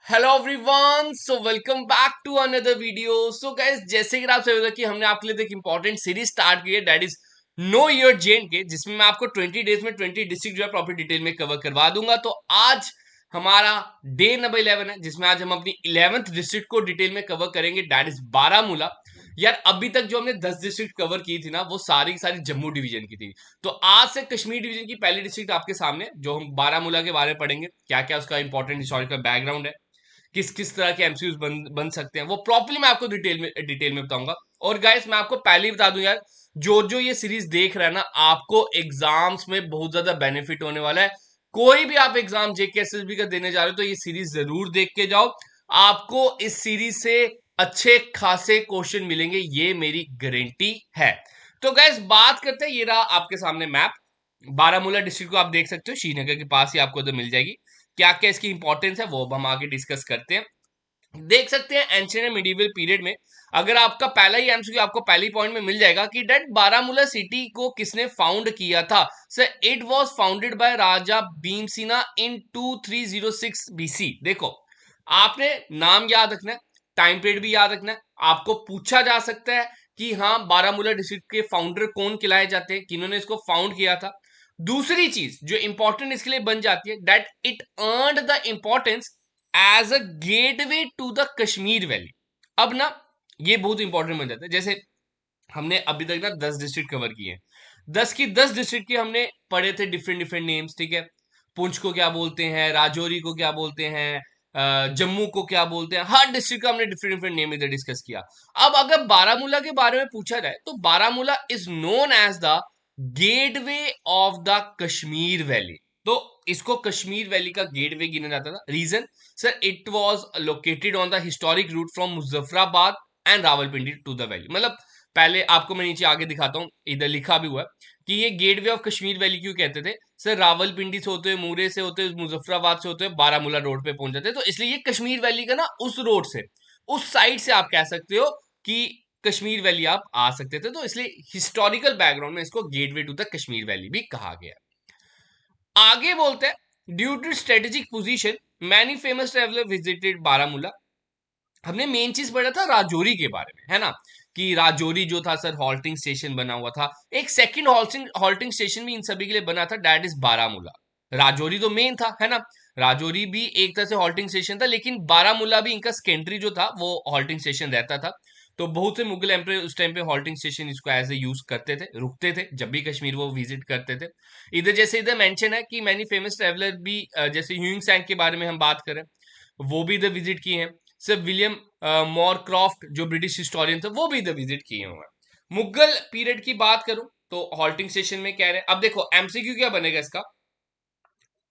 Hello everyone, so welcome back to another video. So guys, जैसे कि आप सभी पता कि हमने आपके लिए एक इंपॉर्टेंट सीरीज स्टार्ट की है, दैट इज नो योर जेन के, जिसमें मैं आपको 20 डेज में 20 डिस्ट्रिक्ट जो है प्रॉपर डिटेल में कवर करवा दूंगा। तो आज हमारा डे नंबर 11 है, जिसमें आज हम अपनी 11th डिस्ट्रिक्ट को डिटेल में कवर करेंगे, दैट इज बारामूला। यार, अभी तक जो हमने 10 डिस्ट्रिक्ट कवर की थी ना, वो सारी की सारी जम्मू डिवीजन की थी। तो आज से कश्मीर डिवीजन की पहली डिस्ट्रिक्ट आपके सामने, जो हम बारामूला के बारे में पढ़ेंगे, क्या क्या उसका इंपॉर्टेंट हिस्टोरिकल बैकग्राउंड है, किस किस तरह के एमसीयूज बन सकते हैं, वो प्रॉपर्ली मैं आपको डिटेल में बताऊंगा। और गाइस, मैं आपको पहले ही बता दूं यार, जो जो ये सीरीज देख रहा है ना, आपको एग्जाम्स में बहुत ज्यादा बेनिफिट होने वाला है। कोई भी आप एग्जाम जेके एसएसबी का देने जा रहे हो तो ये सीरीज जरूर देख के जाओ। आपको इस सीरीज से अच्छे खासे क्वेश्चन मिलेंगे, ये मेरी गारंटी है। तो गाइस, बात करते हैं। ये रहा आपके सामने मैप। बारामूला डिस्ट्रिक्ट को आप देख सकते हो, श्रीनगर के पास ही आपको इधर मिल जाएगी। क्या क्या इसकी इंपॉर्टेंस है वो अब हम आगे डिस्कस करते हैं। देख सकते हैं एंशिएंट एंड मिडिवल पीरियड में, अगर आपका पहला ही एमसीक्यू आपको पहली पॉइंट में मिल जाएगा कि डेट बारामूला सिटी को किसने फाउंड किया था। Sir, it was founded by Raja Bhimsena in 2306 BC. देखो, आपने नाम याद रखना है, टाइम पीरियड भी याद रखना है। आपको पूछा जा सकता है कि हाँ, बारामूला डिस्ट्रिक्ट के फाउंडर कौन कहलाए जाते हैं, किन्होंने इसको फाउंड किया था। दूसरी चीज जो इंपॉर्टेंट इसके लिए बन जाती है, that it earned the importance as a gateway to the Kashmir valley. अब ना, ये बहुत इंपॉर्टेंट बन जाता है। जैसे हमने अभी तक ना 10 डिस्ट्रिक्ट कवर किए हैं, 10 डिस्ट्रिक्ट के हमने पढ़े थे डिफरेंट डिफरेंट नेम्स, ठीक है। पुंछ को क्या बोलते हैं, राजौरी को क्या बोलते हैं, जम्मू को क्या बोलते हैं, हर डिस्ट्रिक्ट का हमने डिफरेंट डिफरेंट नेम इधर डिस्कस किया। अब अगर बारामूला के बारे में पूछा जाए तो Baramulla is known as the gateway of the Kashmir valley. तो इसको कश्मीर वैली का गेटवे गिना जाता था। Reason, sir, it was located on the historic route from Muzaffarabad and Rawalpindi to the valley. मतलब, पहले आपको मैं नीचे आगे दिखाता हूँ, इधर लिखा भी हुआ है कि ये गेटवे ऑफ कश्मीर वैली क्यों कहते थे। सर, रावलपिंडी से होते हुए, मूरे से होते हुए, मुजफ्फराबाद से होते हुए बारामूला रोड पे पहुंच जाते, तो इसलिए ये कश्मीर वैली का ना उस रोड से, उस साइड से आप कह सकते हो कि कश्मीर वैली आप आ सकते थे। तो इसलिए हिस्टोरिकल बैकग्राउंड में इसको gateway to the Kashmir valley भी कहा गया। आगे बोलते हैं, due to strategic position many famous traveller visited Baramulla. हमने मेन चीज पढ़ा था राजौरी के बारे में, है ना, कि राजौरी जो था सर हॉल्टिंग स्टेशन बना हुआ था। एक सेकंड हॉल्टिंग स्टेशन भी इन सभी के लिए बना था, दैट इज बारामूला। राजौरी तो मेन था, है ना, राजौरी भी एक तरह से हॉल्टिंग स्टेशन था, लेकिन बारामूला भी इनका सेकेंडरी जो था वो हॉल्टिंग स्टेशन रहता था। तो बहुत से मुगल एम्परर उस टाइम पे हॉल्टिंग स्टेशन इसको एज ए यूज करते थे, रुकते थे जब भी कश्मीर वो विजिट करते थे। इधर जैसे इधर मेंशन है कि मैनी फेमस ट्रेवलर भी, जैसे ह्यूइंग सैंग के बारे में हम बात करें, वो भी इधर विजिट किए हैं। सर, विलियम मॉरक्रॉफ्ट जो ब्रिटिश हिस्टोरियन थे, वो भी इधर विजिट किए हुए हैं। मुगल पीरियड की बात करूं तो हॉल्टिंग स्टेशन में कह रहे हैं। अब देखो, एमसीक्यू क्या बनेगा इसका,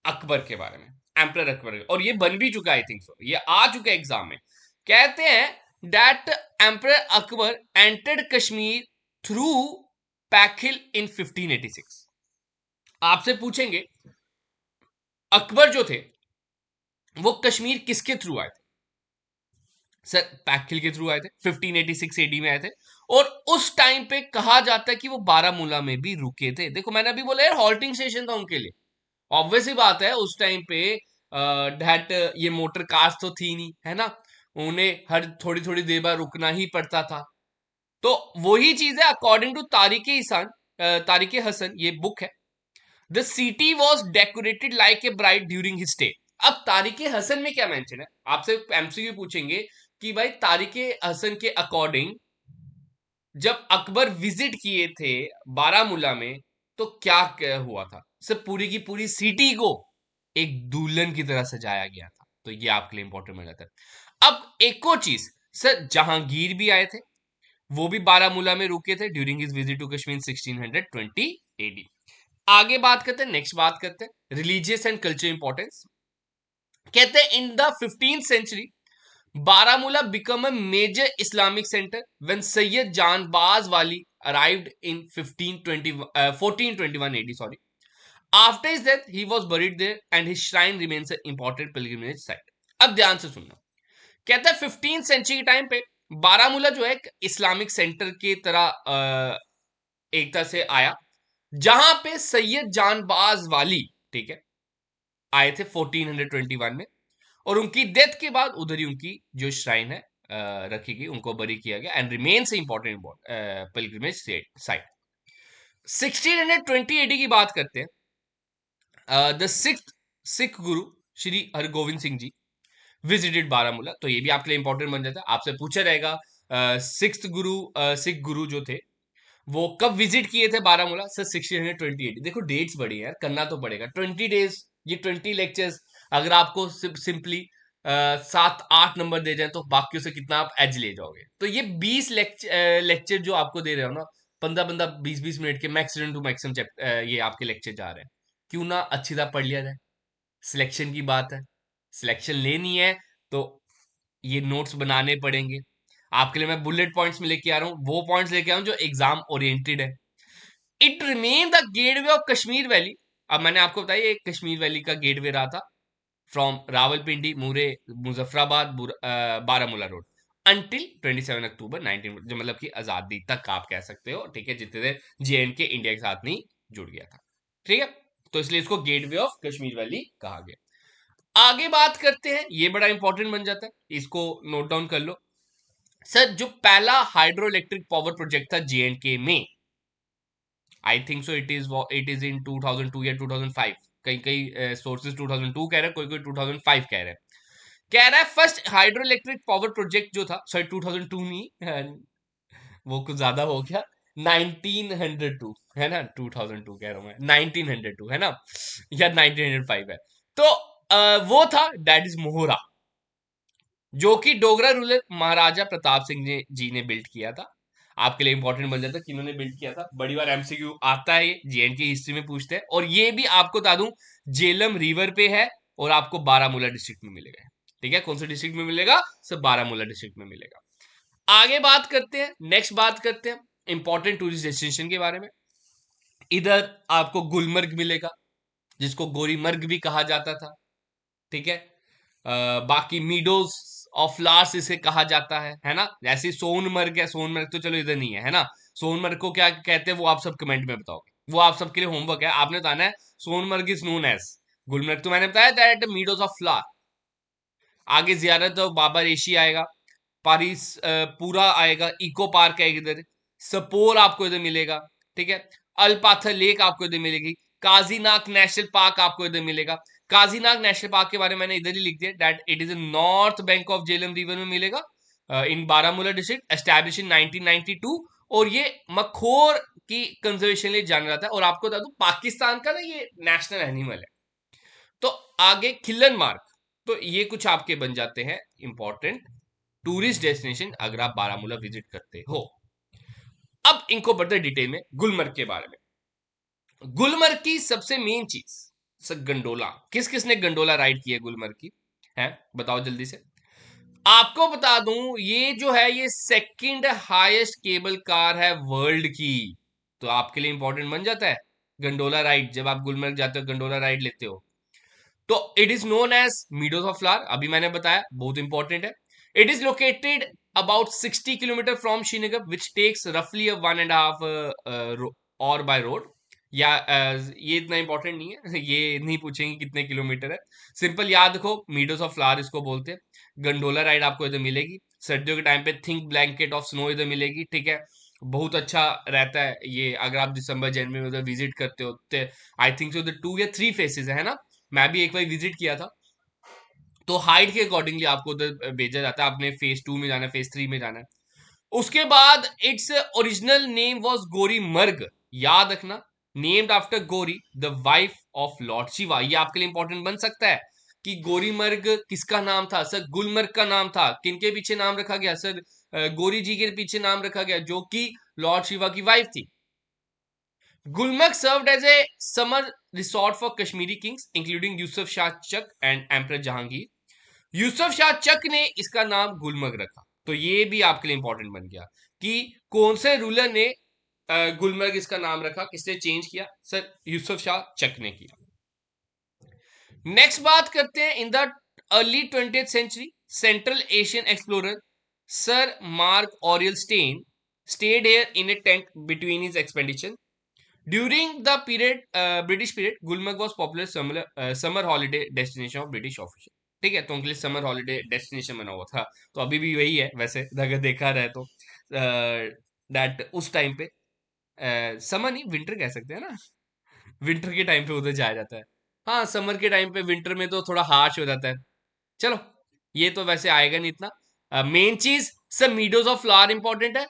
अकबर के बारे में, एम्परर अकबर, और ये बन भी चुका है, आई थिंक सो, ये आ चुका है एग्जाम में। कहते हैं that emperor Akbar entered Kashmir through Pakhli in 1586। आपसे पूछेंगे अकबर जो थे वो कश्मीर किसके थ्रू आए थे। सर, पैखिल के थ्रू आए थे, 1586 एडी में आए थे। और उस टाइम पे कहा जाता है कि वो बारामूला में भी रुके थे। देखो, मैंने अभी बोला यार, हॉल्टिंग स्टेशन था उनके लिए। ऑब्वियस ही बात है, उस टाइम पे दैट ये मोटर कार्स तो थी नहीं, है ना, उन्हें हर थोड़ी थोड़ी देर बाद रुकना ही पड़ता था। तो वही चीज है, अकॉर्डिंग टू तारिक हसन, ये बुक है, the city was decorated like a bride during his stay. अब तारिक हसन में क्या मेंशन है, आपसे एमसीक्यू पूछेंगे कि भाई तारिक हसन के अकॉर्डिंग जब अकबर विजिट किए थे बारामूला में तो क्या क्या हुआ था। सब पूरी की पूरी सिटी को एक दुल्हन की तरह सजाया गया था। तो ये आपके लिए इंपॉर्टेंट हो जाता है। अब एक और चीज, सर जहांगीर भी आए थे, वो भी बारामूला में रुके थे during his visit to Kashmir 1620 AD. आगे बात करते हैं, नेक्स्ट बात करते हैं रिलीजियस एंड कल्चर इंपॉर्टेंस। कहते हैं in the 15th century Baramulla become a major Islamic center when Sayyid Janbaz Wali arrived in 1421 AD. Sorry. After his death, he was buried there and his shrine remains an important pilgrimage site. अब ध्यान से सुनना, कहता है 15th century के time पे बारामूला जो है एक इस्लामिक सेंटर की तरह एक तरह से आया, जहां पे सैयद जानबाज वाली, ठीक है, आए थे 1421 में। और उनकी डेथ के बाद उधर ही उनकी जो श्राइन है रखी गई, उनको बरी किया गया and remains important pilgrimage site. 1620 AD की बात करते हैं। The sixth Sikh guru Shri Hargobind Singh ji visited Baramulla. तो ये भी आपके लिए इंपॉर्टेंट बन जाता है, आपसे पूछा रहेगा सिक्स्थ गुरु सिख गुरु जो थे वो कब विजिट किए थे बारामूला? सर 1628। देखो डेट्स बड़ी है यार, करना तो पड़ेगा। 20 डेज, ये 20 लेक्चर्स, अगर आपको सिंपली 7-8 नंबर दे जाए तो बाकियों से कितना आप एज ले जाओगे? तो ये 20 लेक्चर जो आपको दे रहे हो ना, 15-15 20-20 मिनट के मैक्सिमम टू मैक्सिमम ये आपके लेक्चर जा रहे हैं। क्यों ना अच्छी तरह पढ़ लिया जाए। सिलेक्शन की बात है, सिलेक्शन लेनी है तो ये नोट्स बनाने पड़ेंगे। आपके लिए मैं बुलेट पॉइंट्स में लेके आ रहा हूँ, वो पॉइंट्स लेके आ रहा हूँ जो एग्जाम ओरिएंटेड है। It remain the gateway of Kashmir valley. अब मैंने आपको बताया ये कश्मीर वैली का गेटवे रहा था फ्रॉम रावलपिंडी, मुरे, मुजफ्फराबाद, बारामूला रोड अंटिल 27 अक्टूबर 19, जो मतलब कि आजादी तक आप कह सकते हो, ठीक है, जितने देर JNK इंडिया के साथ नहीं जुड़ गया था, ठीक है। तो इसलिए इसको गेटवे ऑफ कश्मीर वैली कहा गया। आगे बात करते हैं, ये बड़ा इंपॉर्टेंट बन जाता है, इसको नोट डाउन कर लो। सर जो पहला हाइड्रो इलेक्ट्रिक पावर प्रोजेक्ट था JNK में, I think so it is in 2002 या 2005। कई कई सोर्सेज 2002 कह रहे हैं, कोई कोई 2005 कह रहा है first hydro electric power project जो था, सॉरी 2002 नहीं, वो कुछ ज्यादा हो गया, 1902 है ना, 2002 कह रहा हूं मैं, 1902 है ना, या 1905 है। तो वो था दैट इज मोहरा, जो कि डोगरा रूलर महाराजा प्रताप सिंह जी ने बिल्ड किया था। आपके लिए इंपॉर्टेंट बन जाता है किन्होंने बिल्ड किया था, बड़ी बार MCQ आता है, ये JNK हिस्ट्री में पूछते हैं। और ये भी आपको बता दूं जेलम रिवर पे है और आपको बारामूला डिस्ट्रिक्ट में मिलेगा, ठीक है। कौन से डिस्ट्रिक्ट में मिलेगा? सब बारामूला डिस्ट्रिक्ट में मिलेगा। आगे बात करते हैं, नेक्स्ट बात करते हैं इंपॉर्टेंट टूरिस्ट डेस्टिनेशन के बारे में। इधर आपको गुलमर्ग मिलेगा, जिसको गोरीमर्ग भी कहा जाता था, ठीक है। बाकी मीडोज ऑफ फ्लावर्स इसे कहा जाता है ना। जैसे सोनमर्ग है, सोनमर्ग तो चलो इधर नहीं है ना, सोनमर्ग को क्या कहते हैं वो आप सब कमेंट में बताओगे, वो आप सबके लिए होमवर्क है, आपने बताना है Sonamarg is known as Gulmarg. तो मैंने बताया दैट मीडोज ऑफ फ्लावर। आगे जियारत बाबा रेशी आएगा, पारिस पूरा आएगा, इको पार्क है इधर, सपोर आपको इधर मिलेगा, ठीक है। अल्पाथर लेक आपको इधर मिलेगी, काजीनाग नेशनल पार्क आपको इधर मिलेगा। काजीनाग नेशनल पार्क के बारे में मैंने इधर ही लिख दिया that it is north bank of Jhelum river में मिलेगा, इन बारामूला डिस्ट्रिक्ट, एस्टैब्लिश इन 1992। और ये मखोर की कंजर्वेशन लिए जाना जाता है। और आपको बता दूं पाकिस्तान का ना ये नेशनल एनिमल है। तो आगे खिल्लन मार्ग, तो ये कुछ आपके बन जाते हैं इंपॉर्टेंट टूरिस्ट डेस्टिनेशन अगर आप बारामूला विजिट करते हो। अब इनको बढ़ते डिटेल में गुलमर्ग के बारे में। गुलमर्ग की सबसे मेन चीज सर गंडोला। किस किसने गंडोला राइड की है गुलमर्ग की? है बताओ जल्दी से। आपको बता दूं ये जो है ये सेकंड हाईएस्ट केबल कार है वर्ल्ड की। तो आपके लिए इंपॉर्टेंट बन जाता है गंडोला राइड, जब आप गुलमर्ग जाते हो गंडोला राइड लेते हो। तो it is known as meadows of flower, अभी मैंने बताया, बहुत इंपॉर्टेंट है। It is located about 60 kilometre from Srinagar which takes रफली 1.5 और बाय रोड। या ये इतना इंपॉर्टेंट नहीं है ये नहीं पूछेंगे कितने किलोमीटर है, सिंपल याद रखो मीडोज ऑफ फ्लावर इसको बोलते हैं। गंडोला राइड आपको इधर मिलेगी, सर्दियों के टाइम पे थिंक ब्लैंकेट ऑफ स्नो इधर मिलेगी, ठीक है। बहुत अच्छा रहता है ये, अगर आप दिसंबर जनवरी में उधर विजिट करते हो। आई थिंक सो उधर 2 या 3 फेसेस है ना, मैं भी एक बार विजिट किया था। तो हाइट के अकॉर्डिंगली आपको उधर भेजा जाता है, आपने फेज 2 में जाना है, फेज 3 में जाना है। उसके बाद इट्स ओरिजिनल नेम वाज गोरी मर्ग, याद रखना, नेम्ड आफ्टर गोरी the wife of Lord Shiva. ये आपके लिए इंपॉर्टेंट बन सकता है कि गोरी मर्ग किसका नाम था? सर गुलमर्ग का नाम था। किनके पीछे नाम रखा गया? सर गोरी जी के पीछे नाम रखा गया, जो कि लॉर्ड शिवा की वाइफ थी। Gulmarg served as a summer resort for Kashmiri kings, including Yusuf Shah Chak and Emperor Jahangir. Yusuf Shah चक ने इसका नाम गुलमर्ग रखा। तो ये भी आपके लिए इंपॉर्टेंट बन गया कि कौन से रूलर ने गुलमर्ग इसका नाम रखा, किसने चेंज किया? सर यूसुफ शाह चक ने किया। नेक्स्ट बात करते हैं, in the early 20th century central Asian explorer sir Mark Aurel Stein stayed here in a tent between his expedition. During the period, British period, Gulmarg was popular summer holiday destination of British officials. ठीक है, तो उनके लिए summer holiday destination बना हुआ था। तो अभी भी वही है वैसे, अगर देखा रहे तो दैट उस टाइम पे समर नहीं, विंटर कह सकते हैं ना, विंटर के टाइम पे उधर जाया जाता है। हाँ, समर के टाइम पे, विंटर में तो थोड़ा हार्श हो जाता है। चलो, ये तो वैसे आएगा नहीं इतना। मेन चीज sir, meadows of flower important है,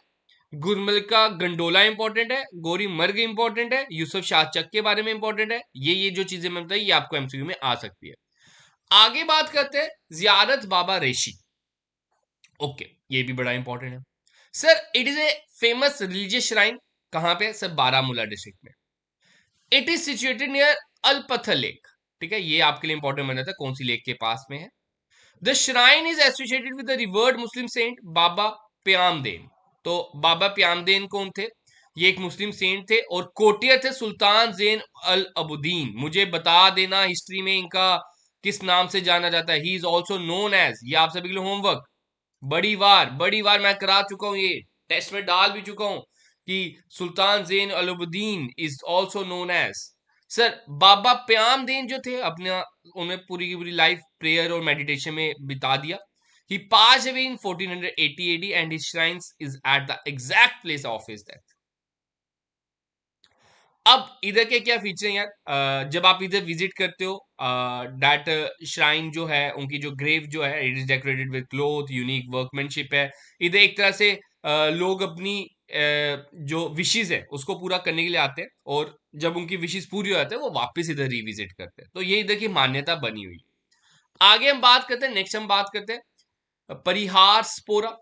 गुरमल का गंडोला इंपॉर्टेंट है, गोरी मर्ग इंपॉर्टेंट है, यूसुफ शाह चक के बारे में इंपॉर्टेंट है। ये जो चीजें मैं बताई, ये आपको एमसीक्यू में आ सकती है। आगे बात करते हैं जियारत बाबा रेशी। ओके, ये भी बड़ा इंपॉर्टेंट है sir. It is a famous religious shrine. कहां पे सर? बारामूला डिस्ट्रिक्ट में। It is situated near Wular lake. ठीक है, ये आपके लिए इंपॉर्टेंट बना था, कौन सी लेक के पास में है। The shrine is associated with the revered Muslim saint Baba Payamuddin. तो बाबा प्यामदेन कौन थे? ये एक मुस्लिम सेंट थे और कोटिया थे सुल्तान जैन अल अबुदीन। मुझे बता देना हिस्ट्री में इनका किस नाम से जाना जाता है। He is also known as, ये आप सभी के लिए होमवर्क, बड़ी बार मैं करा चुका हूं, ये टेस्ट में डाल भी चुका हूं कि Sultan Zain Aluddin is also known as. Sir, Baba Payamuddin जो थे अपने, उन्हें पूरी की पूरी लाइफ प्रेयर और मेडिटेशन में बिता दिया। He pass away in 1480 AD and his shrines is at the exact place of his death. अब इधर के क्या फीचर हैं यार? जब आप इधर विजिट करते हो, दैट श्राइन जो है, उनकी जो ग्रेव जो है, it is decorated with cloth, unique workmanship है। इधर एक तरह से लोग अपनी जो विशेस है उसको पूरा करने के लिए आते हैं, और जब उनकी विशेस पूरी हो जाती है वो वापस इधर रिविजिट करते हैं। तो ये इधर की मान्यता बनी हुई है। आगे हम बात करते हैं, नेक्स्ट हम बात करते हैं परिहार स्पोरा।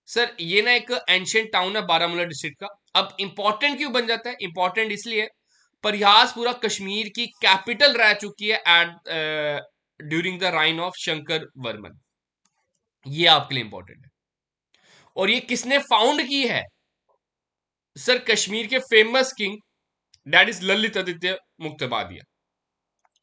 सर, ये ना एक एंशियंट टाउन है बारामूला डिस्ट्रिक्ट का। अब इंपॉर्टेंट क्यों बन जाता है? इंपॉर्टेंट इसलिए, परिहास पूरा कश्मीर की कैपिटल रह चुकी है at during the reign of Shankar Varman. ये आपके लिए इंपॉर्टेंट है। और ये किसने फाउंड की है? सर, कश्मीर के famous king, that is Lalit Aditya Muktapida.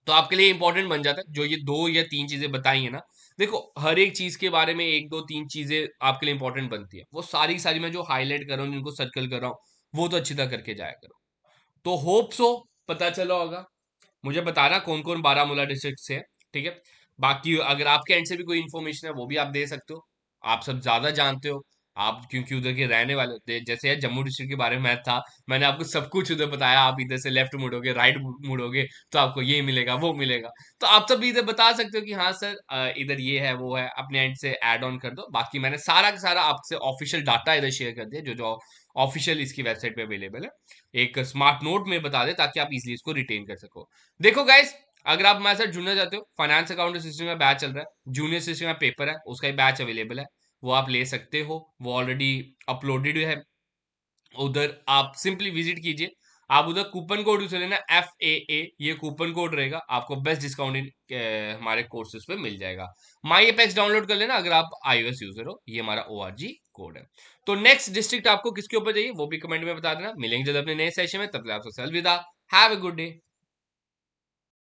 तो आपके लिए इंपॉर्टेंट बन जाता है जो ये 2 या 3 चीजें बताई है ना। देखो, हर एक चीज के बारे में 1 2 3 चीजें आपके लिए इंपॉर्टेंट बनती है, वो सारी की सारी मैं जो हाईलाइट कर रहा हूँ, जिनको सर्कल कर रहा हूँ, वो तो अच्छी तरह करके जाया करो। तो होप सो पता चला होगा। मुझे बताना कौन कौन बारामूला डिस्ट्रिक्ट से है, ठीक है। बाकी अगर आपके एंड से भी कोई इन्फॉर्मेशन है वो भी आप दे सकते हो। आप सब ज्यादा जानते हो, आप क्योंकि उधर के रहने वाले होते हैं। जैसे यार जम्मू डिस्ट्रिक्ट के बारे में मैं था, मैंने आपको सब कुछ उधर बताया। आप इधर से लेफ्ट मुड़ोगे, राइट मुड़ोगे, तो आपको ये मिलेगा, वो मिलेगा। तो आप सब भी इधर बता सकते हो कि हाँ सर, इधर ये है, वो है, अपने एंड से ऐड ऑन कर दो। बाकी मैंने सारा का सारा आपसे ऑफिशियल डाटा इधर शेयर कर दिया, जो जो ऑफिशियल इसकी वेबसाइट पे अवेलेबल है। एक स्मार्ट नोट में बता दे ताकि आप इजिली इसको रिटेन कर सको। देखो गाइस, अगर आप हमारे साथ जुड़ना चाहते हो, फाइनेंस अकाउंट सिस्टम का बैच चल रहा है, जूनियर सिस्टम का पेपर है, उसका ही बैच अवेलेबल है, वो आप ले सकते हो। वो ऑलरेडी अपलोडेड है उधर, आप सिंपली विजिट कीजिए। आप उधर कूपन कोड यूज लेना, FAA, ये कूपन कोड रहेगा, आपको बेस्ट डिस्काउंट हमारे कोर्सेज पे मिल जाएगा। माई एपेक्स डाउनलोड कर लेना अगर आप iOS यूजर हो, ये हमारा ORG कोड है। तो नेक्स्ट डिस्ट्रिक्ट आपको किसके ऊपर चाहिए वो भी कमेंट में बता देना। मिलेंगे जल्द अपने नए सेशन में, तब तक आपसे अलविदा। Have a good day.